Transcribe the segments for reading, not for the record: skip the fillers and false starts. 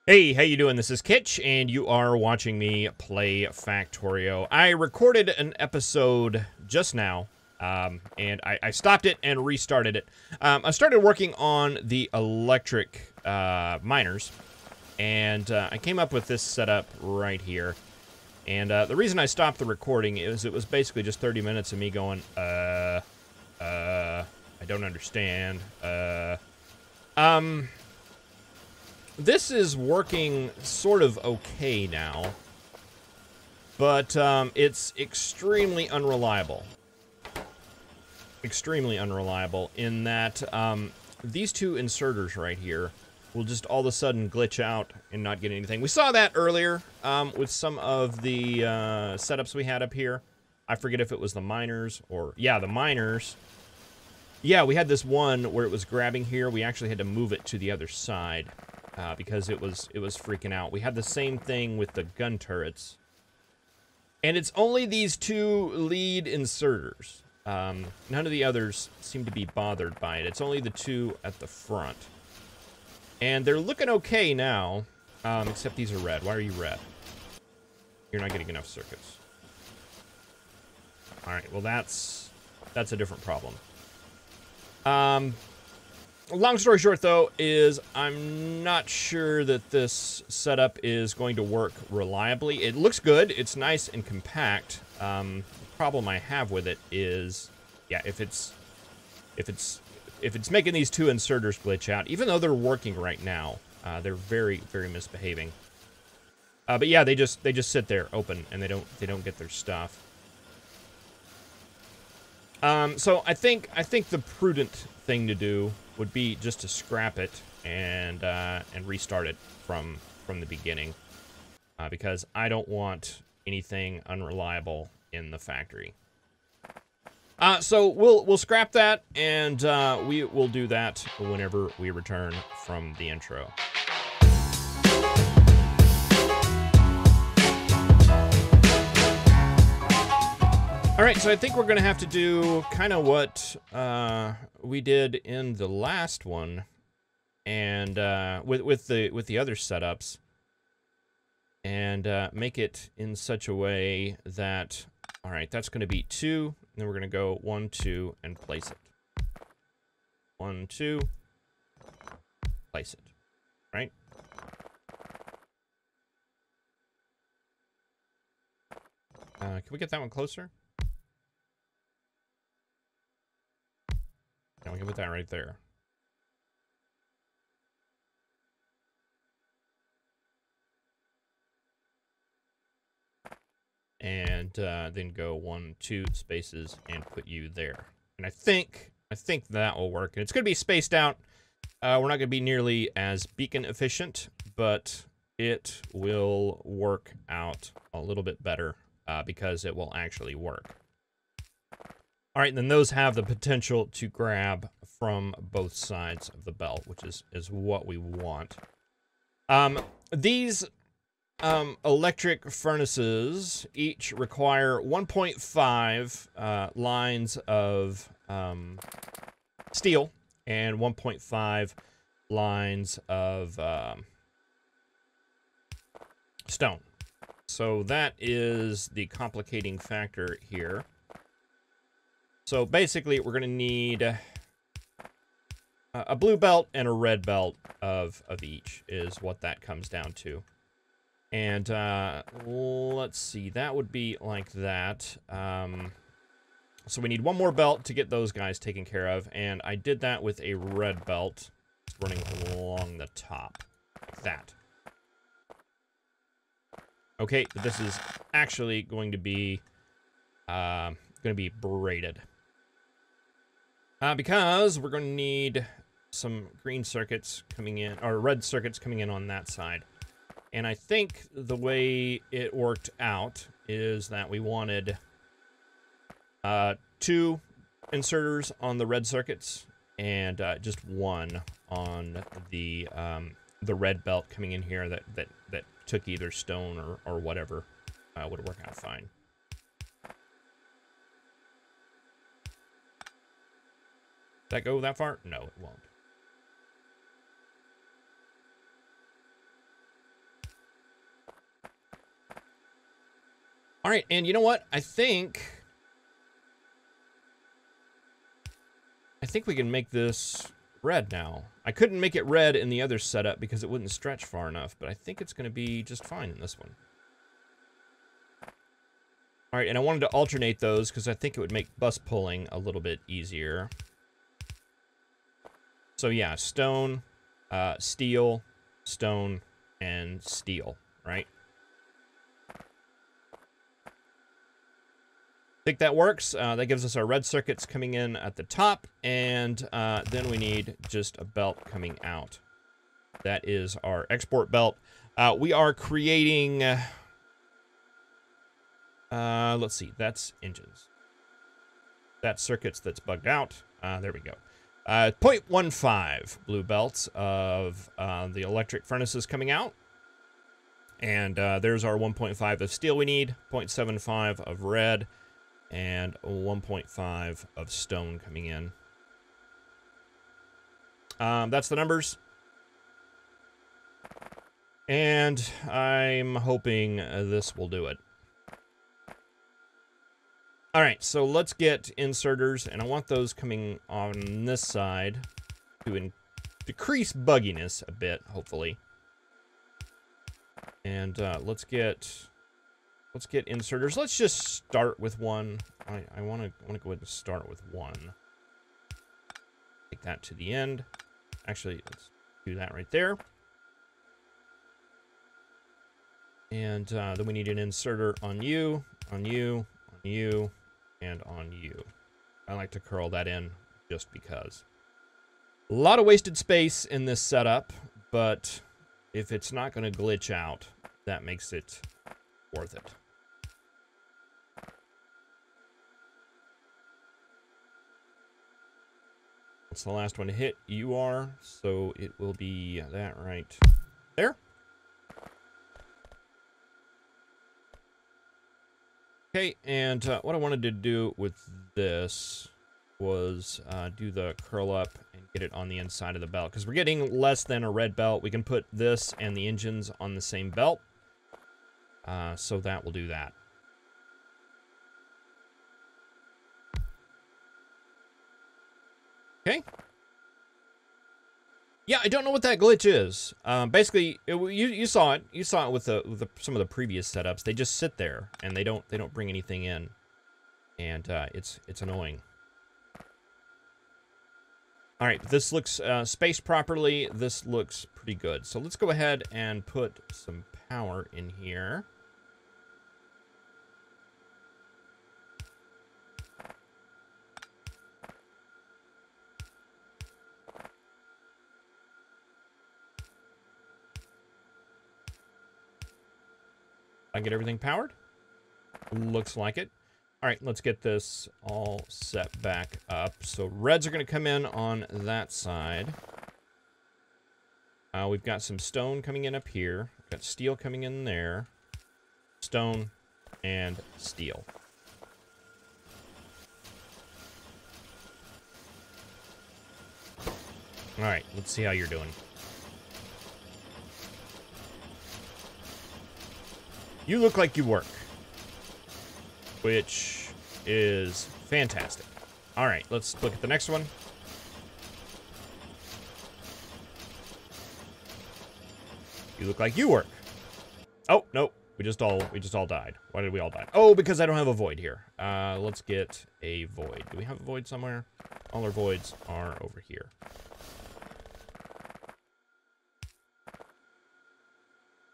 Hey, how you doing? This is Kitch, and you are watching me play Factorio. I recorded an episode just now, and I stopped it and restarted it. I started working on the electric miners, and I came up with this setup right here. And the reason I stopped the recording is it was basically just 30 minutes of me going, I don't understand, This is working sort of okay now, but it's extremely unreliable. Extremely unreliable in that these two inserters right here will just all of a sudden glitch out and not get anything. We saw that earlier with some of the setups we had up here. I forget if it was the miners or, yeah, the miners. Yeah, we had this one where it was grabbing here. We actually had to move it to the other side. Because it was freaking out. We had the same thing with the gun turrets. And it's only these two lead inserters. None of the others seem to be bothered by it. It's only the two at the front. And they're looking okay now. Except these are red. Why are you red? You're not getting enough circuits. Alright, well that's a different problem. Long story short, though, is I'm not sure that this setup is going to work reliably. It looks good. It's nice and compact. The problem I have with it is, yeah, if it's making these two inserters glitch out, even though they're working right now, they're very, very misbehaving. But yeah, they just sit there open and they don't get their stuff. So I think the prudent thing to do would be just to scrap it and restart it from the beginning, because I don't want anything unreliable in the factory. So we'll scrap that, and we will do that whenever we return from the intro. All right, so I think we're going to have to do kind of what we did in the last one, and with the other setups, and make it in such a way that, all right, that's going to be 2, and then we're going to go 1, 2, and place it. 1, 2, place it. Right? Can we get that one closer? And we can put that right there. And then go 1, 2 spaces and put you there. And I think that will work. And it's going to be spaced out. We're not going to be nearly as beacon efficient, but it will work out a little bit better because it will actually work. All right, and then those have the potential to grab from both sides of the belt, which is what we want. These electric furnaces each require 1.5 lines of steel and 1.5 lines of stone. So that is the complicating factor here. So basically, we're going to need a blue belt and a red belt of each is what that comes down to. And let's see, that would be like that. So we need one more belt to get those guys taken care of. And I did that with a red belt running along the top, like that. Okay, this is actually going to be braided. Because we're going to need some green circuits coming in, or red circuits coming in on that side. And I think the way it worked out is that we wanted 2 inserters on the red circuits and just 1 on the red belt coming in here that took either stone or whatever would work out fine. That go that far? No, it won't. All right, and you know what? I think we can make this red now. I couldn't make it red in the other setup because it wouldn't stretch far enough, but I think it's going to be just fine in this one. All right, and I wanted to alternate those because I think it would make bus pulling a little bit easier. So yeah, stone, steel, stone, and steel, right? I think that works. That gives us our red circuits coming in at the top, and then we need just a belt coming out. That is our export belt. We are creating, let's see, that's engines. That's circuits that's bugged out. There we go. 0.15 blue belts of the electric furnaces coming out. And there's our 1.5 of steel we need, 0.75 of red, and 1.5 of stone coming in. That's the numbers. And I'm hoping this will do it. All right, so let's get inserters, and I want those coming on this side to decrease bugginess a bit, hopefully. And let's get inserters. Let's just start with one. I want to go ahead and start with one. Take that to the end. Actually, let's do that right there. And then we need an inserter on you, on you, on you, and on you. I like to curl that in just because. A lot of wasted space in this setup, but if it's not going to glitch out, that makes it worth it. It's the last one to hit. You are, so it will be that right there. Okay, and what I wanted to do with this was do the curl up and get it on the inside of the belt, because we're getting less than a red belt. We can put this and the engines on the same belt, so that will do that. Okay. Yeah, I don't know what that glitch is. Basically, you saw it. You saw it with some of the previous setups. They just sit there and they don't bring anything in, and it's annoying. All right, this looks spaced properly. This looks pretty good. So let's go ahead and put some power in here. I get everything powered? Looks like it. All right, let's get this all set back up. So reds are going to come in on that side. We've got some stone coming in up here. We've got steel coming in there. Stone and steel. All right, let's see how you're doing. You look like you work, which is fantastic. All right, let's look at the next one. You look like you work. Oh, no, we just all died. Why did we all die? Oh, because I don't have a void here. Let's get a void. Do we have a void somewhere? All our voids are over here.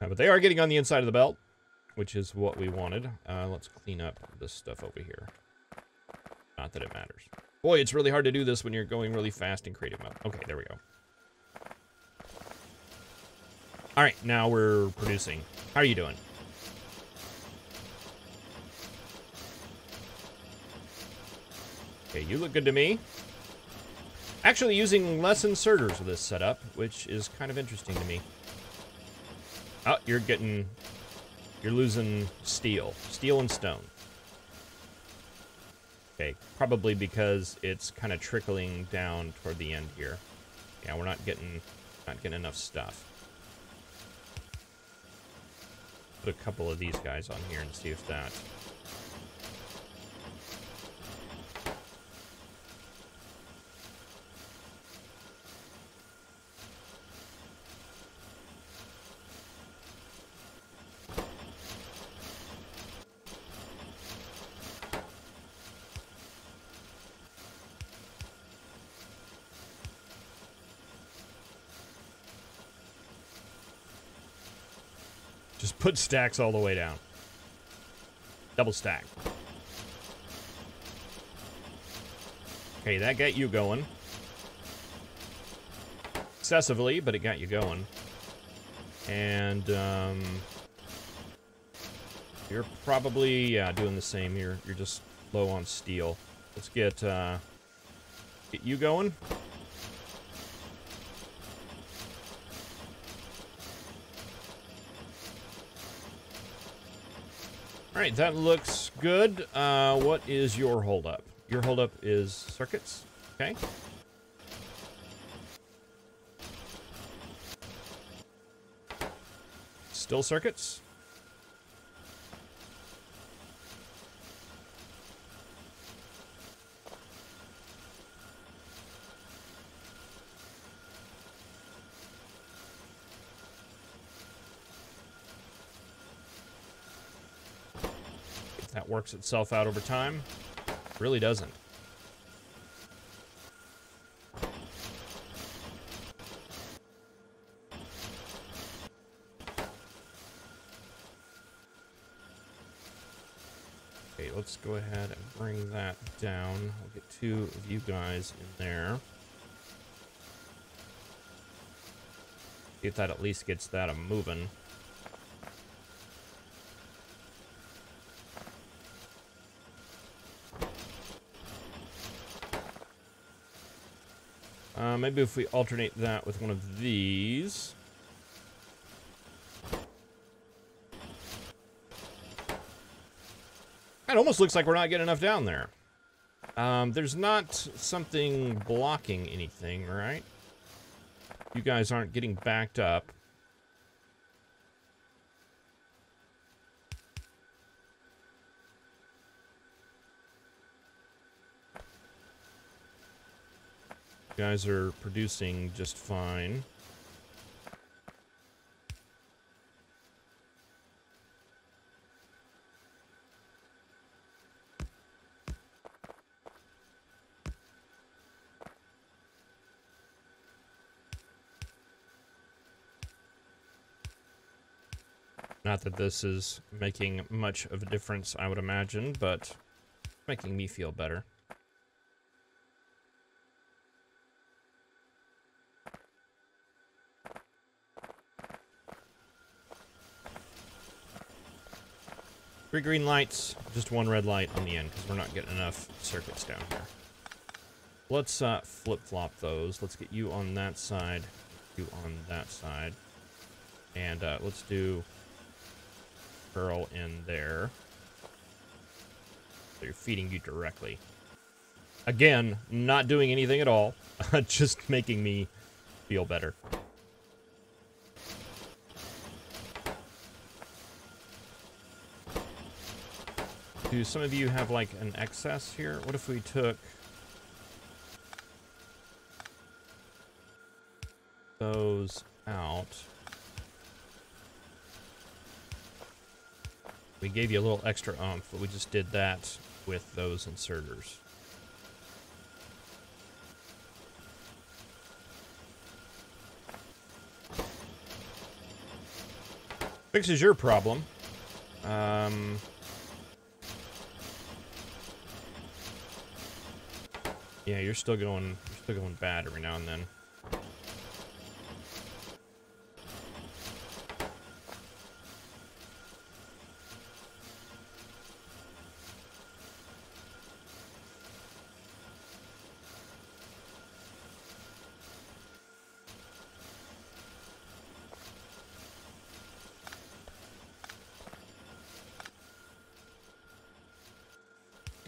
But they are getting on the inside of the belt, which is what we wanted. Let's clean up this stuff over here. Not that it matters. Boy, it's really hard to do this when you're going really fast in creative mode. Okay, there we go. All right, now we're producing. How are you doing? Okay, you look good to me. Actually using less inserters with this setup, which is kind of interesting to me. Oh, you're losing steel. Steel and stone. Okay, probably because it's kind of trickling down toward the end here. Yeah, we're not getting enough stuff. Put a couple of these guys on here and see if that Just put stacks all the way down. Double stack. Okay, that got you going. Excessively, but it got you going. And, you're probably, yeah, doing the same. You're just low on steel. Let's get you going. All right, that looks good. What is your holdup? Your holdup is circuits. Okay. Still circuits. That works itself out over time. Really doesn't. Okay, let's go ahead and bring that down. We'll get 2 of you guys in there. See if that at least gets that a moving. Maybe if we alternate that with one of these. It almost looks like we're not getting enough down there. There's not something blocking anything, right? You guys aren't getting backed up. You guys are producing just fine. Not that this is making much of a difference, I would imagine, but making me feel better. Three green lights, just 1 red light on the end, because we're not getting enough circuits down here. Let's flip-flop those. Let's get you on that side, you on that side. And let's do Pearl in there. So you're feeding you directly. Again, not doing anything at all, just making me feel better. Do some of you have like an excess here? What if we took those out? We gave you a little extra oomph, but we just did that with those inserters. Fixes your problem. Yeah, you're still going bad every now and then.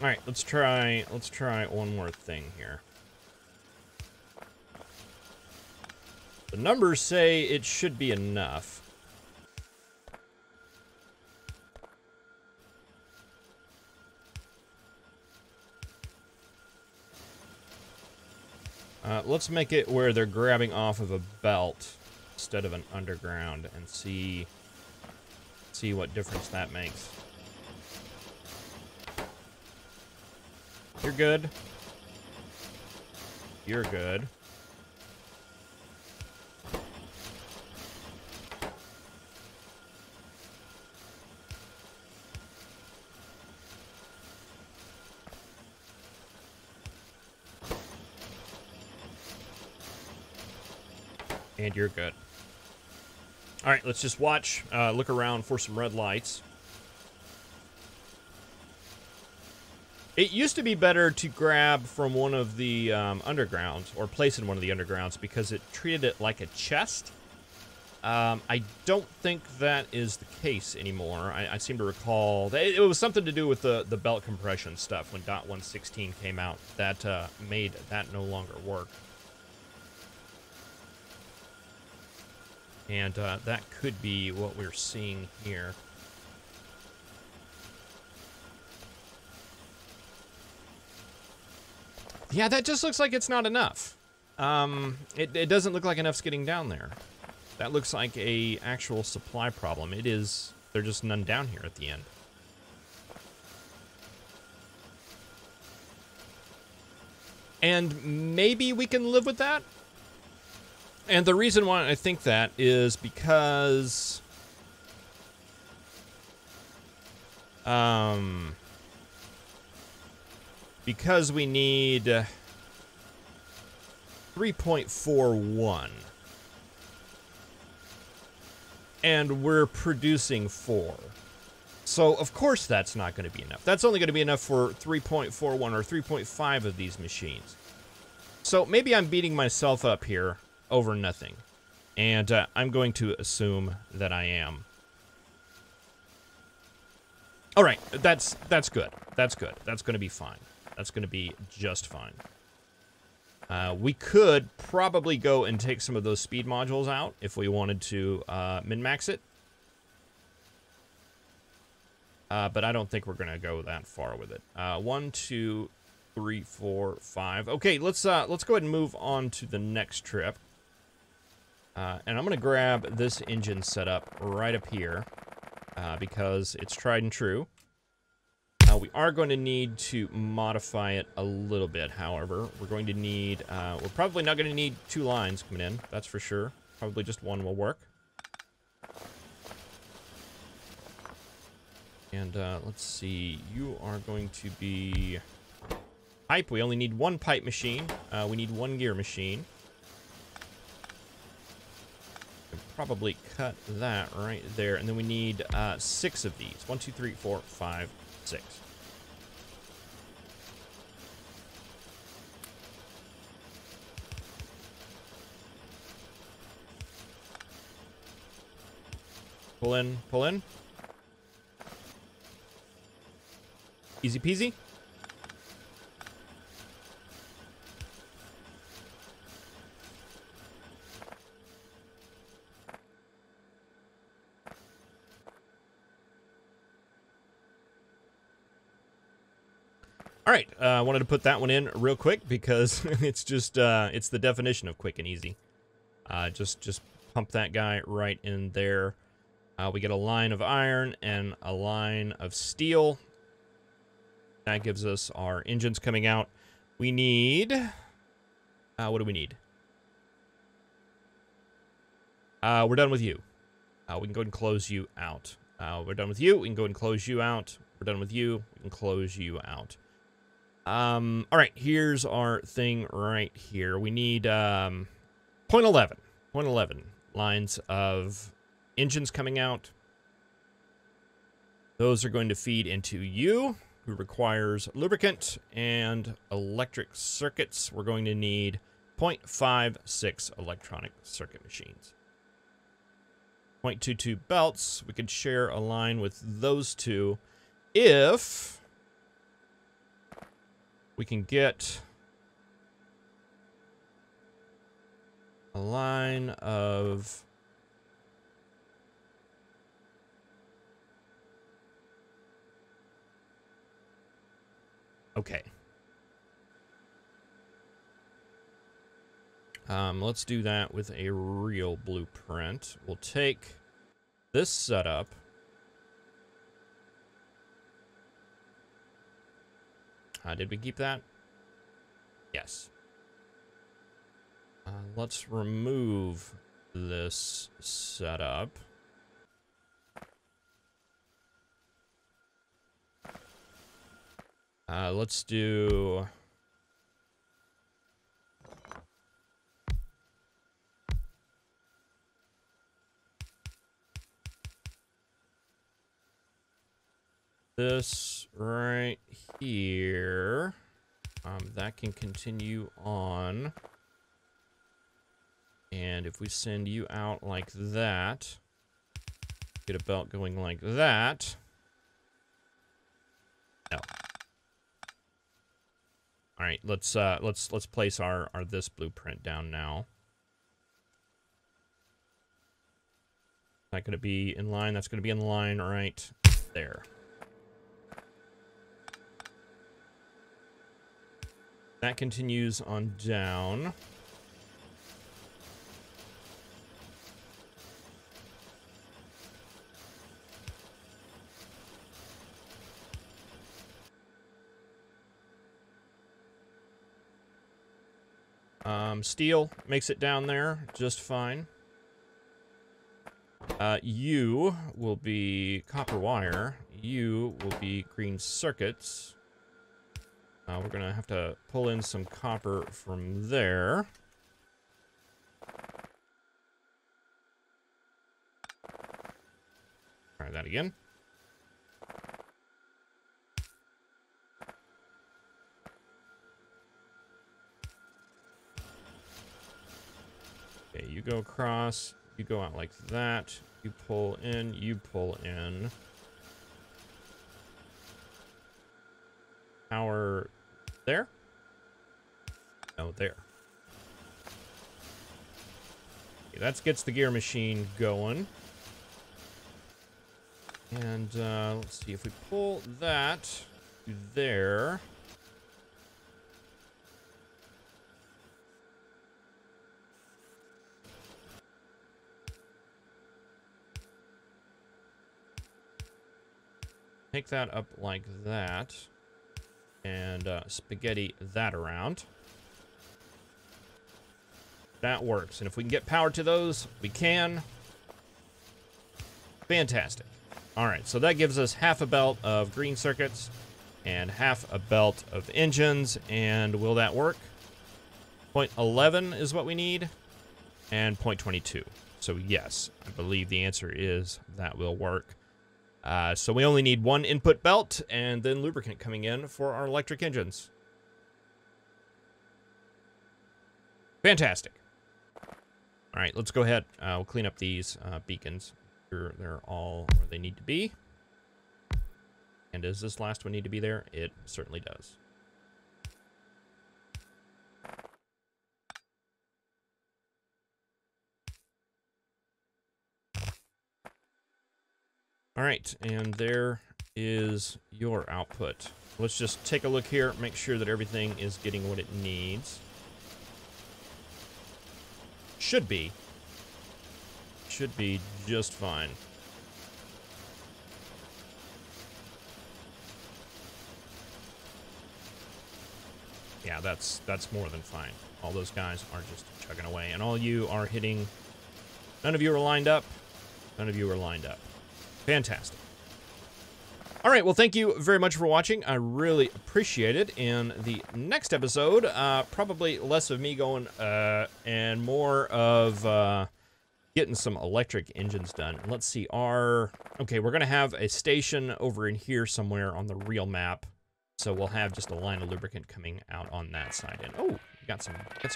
All right, let's try one more thing here. The numbers say it should be enough. Let's make it where they're grabbing off of a belt instead of an underground and see what difference that makes. You're good. You're good. And you're good. All right, let's just watch, look around for some red lights. It used to be better to grab from one of the undergrounds, or place in one of the undergrounds, because it treated it like a chest. I don't think that is the case anymore. I seem to recall that it was something to do with the belt compression stuff when .116 came out that made that no longer work. And that could be what we're seeing here. Yeah, that just looks like it's not enough. It doesn't look like enough's getting down there. That looks like a actual supply problem. It is. There's just none down here at the end. And maybe we can live with that. And the reason why I think that is because we need 3.41. And we're producing 4. So, of course, that's not going to be enough. That's only going to be enough for 3.41 or 3.5 of these machines. So, maybe I'm beating myself up here over nothing. And I'm going to assume that I am. All right, that's good. That's good. That's going to be fine. That's going to be just fine. We could probably go and take some of those speed modules out if we wanted to min-max it. But I don't think we're going to go that far with it. 1, 2, 3, 4, 5. Okay, let's go ahead and move on to the next trip. And I'm going to grab this engine setup right up here because it's tried and true. We are going to need to modify it a little bit, however. We're going to need, we're probably not going to need 2 lines coming in, that's for sure. Probably just 1 will work. And let's see, you are going to be pipe. We only need 1 pipe machine. We need 1 gear machine. Probably cut that right there. And then we need 6 of these. 1, 2, 3, 4, 5, 6. Pull in, pull in. Easy peasy. All right, I wanted to put that one in real quick because it's just, it's the definition of quick and easy. Just pump that guy right in there. We get a line of iron and a line of steel. That gives us our engines coming out. We need, what do we need? We're done with you. We can go ahead and close you out. We're done with you. We can go ahead and close you out. We're done with you. We can close you out. All right, here's our thing right here. We need 0.11 lines of engines coming out. Those are going to feed into you, who requires lubricant and electric circuits. We're going to need 0.56 electronic circuit machines. 0.22 belts. We could share a line with those two if we can get a line of okay. Let's do that with a real blueprint. We'll take this setup. Did we keep that? Yes. Let's remove this setup. Let's do... this right here. That can continue on. And if we send you out like that, get a belt going like that. No. All right, let's place our this blueprint down now. Is that going to be in line? That's going to be in line right there. That continues on down. Steel makes it down there just fine. You will be copper wire. You will be green circuits. We're gonna have to pull in some copper from there. Try that again. Okay, you go across, you go out like that, you pull in, you pull in. Power there? No, there. Okay, that gets the gear machine going. And let's see, if we pull that to there. Take that up like that, and spaghetti that around. That works, and if we can get power to those, we can. Fantastic. All right, so that gives us half a belt of green circuits and half a belt of engines, and will that work? 0.11 is what we need, and 0.22. So yes, I believe the answer is that will work. So we only need one input belt and then lubricant coming in for our electric engines. Fantastic. All right, let's go ahead. We'll clean up these beacons. They're all where they need to be. And does this last one need to be there? It certainly does. All right, and there is your output. Let's just take a look here, make sure that everything is getting what it needs. Should be just fine. Yeah, that's more than fine. All those guys are just chugging away, and all you are hitting. None of you are lined up. None of you are lined up. Fantastic. All right, well, thank you very much for watching. I really appreciate it. In the next episode, probably less of me going and more of getting some electric engines done. Let's see, okay, we're going to have a station over in here somewhere on the real map. So we'll have just a line of lubricant coming out on that side. And oh, we got some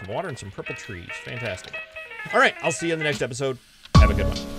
water and some purple trees. Fantastic. All right, I'll see you in the next episode. Have a good one.